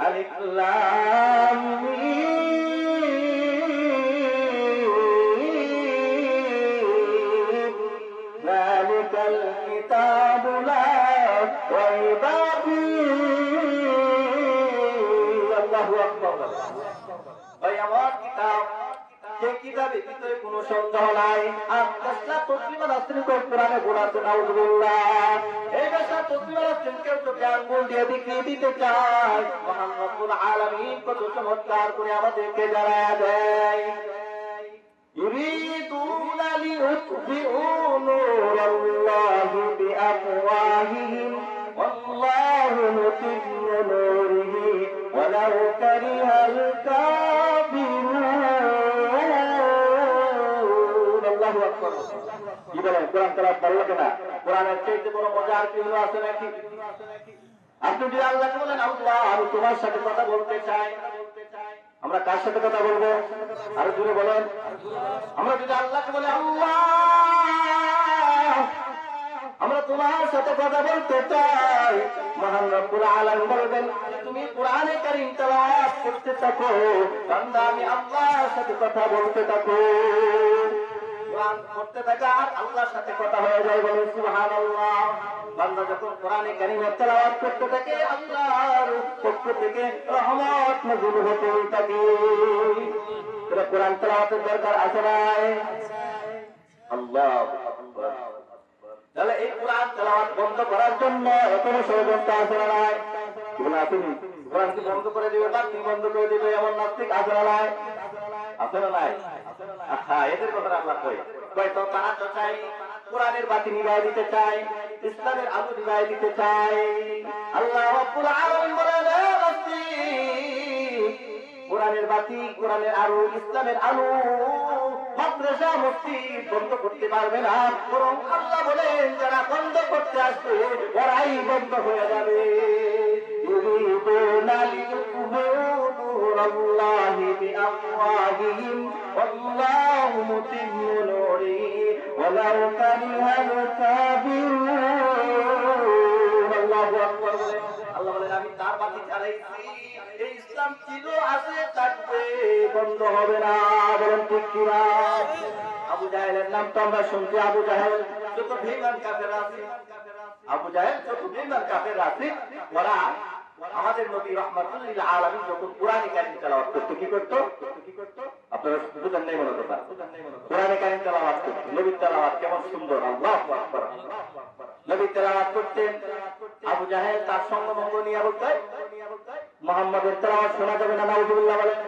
আলিফ লাম মিম যালিকাল কিতাবু লা রাইবা ফীহি আল্লাহু আকবার। ভাই আমার কিতাব, যে কিতাবের ভিতরে কোনো সন্দেহ নাই। আর দশটা তসলিমা নাসরিন কোরআনে গোড়াতে নাউজুবিল্লাহ। এই দশটা তসলিমা নাসরিন কেউ তো আঙ্গুল দিয়ে দেখিয়ে দিতে চায়। মহান রব্বুল আলামিন কত চমৎকার করে আমাদেরকে জানায়া দেয়। ইউরিদুনা লিউতফিউ নূরাল্লাহি বিআফওয়াহিহিম ওয়াল্লাহু মুতিম্মু নূরিহি ওয়ালাউ কারিহাল কাফিরুন। আল্লাহু আকবার। কি বলেন, কোরআন তেলাওয়াত ভালো লাগে না? কোরআনের চাইতে বড় মজা আর কি আছে নাকি? আপনি যদি আল্লাহকে বলেন, আল্লাহ আমি তোমার সাথে কথা বলতে চাই, আমরা কার সাথে কথা বলবো? আরো জোরে বলেন। আমরা যদি আল্লাহকে বলি, আল্লাহ আমরা তোমার সাথে কথা বলতে চাই, মহান রব্বুল আলামিন বলবেন, তুমি কোরআনে কারীম তেলাওয়াত করতে থাকো, বান্দা আমি আল্লাহর সাথে কথা বলতে থাকো। কোরআন পড়তে থাকা আর আল্লাহর সাথে কথা হয়ে যায়, বলে সুবহানাল্লাহ। বান্দা যখন কোরআনে কারীমের তেলাওয়াত করতে থাকে, আল্লাহর পক্ষ থেকে রহমত নাযিল হতে থাকে। তোরা কোরআন তেলাওয়াতের দরকার আছে না? আল্লাহু আকবার। তাহলে এই কোরআন তেলাওয়াত বন্ধ করার জন্য কোনো ষড়যন্ত্র আছে না নাই? এগুলো আপনি কোরআন কি বন্ধ করে দিবে বা কি বন্ধ করে দিবে এমন নাস্তিক আছে না নাই? আছে না নাই? হ্যাঁ, এদের কথা আমরা কই তো তারা তো চাই কোরআনের বাতি নিভাই দিতে চাই, ইসলামের আলো নিভাই দিতে চাই। আল্লাহ রাব্বুল আলামিন বলেন, কোরআনের বাতি, কোরআনের আলো, ইসলামের আলো মাদ্রাসা মসজিদ বন্ধ করতে পারবে না, বরং আল্লাহ বলেন যারা বন্ধ করতে আসবে ওরাই বন্ধ হয়ে যাবে। ইউরিদুনা লিউতফিউ নূরাল্লাহি বিআফওয়াহিহিম ওয়াল্লাহু মুতিম্মু নূরিহি ওয়ালাউ কারিহাল কাফিরুন। আল্লাহু আকবার। আল্লাহ বলেন আমি তার বাতি জ্বালাইছি, এই ইসলাম ছিল, আছে, থাকবে, বন্ধ হবে না। বলেন ঠিক কিনা? আবু জাহেলের নাম তো আমরা শুনছি। আবু জাহেল যত বেঈমান কাফের আছে, আবু জাহেল যত বেঈমান কাফের আছে, ওরা আমাদের নবী রাহমাতুল লিল আলামিন যখন কোরআনে কারীম তেলাওয়াত করতে কি করত? আপনারা বুঝেন নাই মনে কথা। কোরআনে কারীম তেলাওয়াত করতে, নবী তেলাওয়াত কেমন সুন্দর। আল্লাহু আকবার। নবী তেলাওয়াত করতেন, আবু জাহেল তার সঙ্গ ভঙ্গ নিয়ে বলতেন মুহাম্মাদের তেলাওয়াত শোনা যাবে না, নাউজুবিল্লাহ বলেন।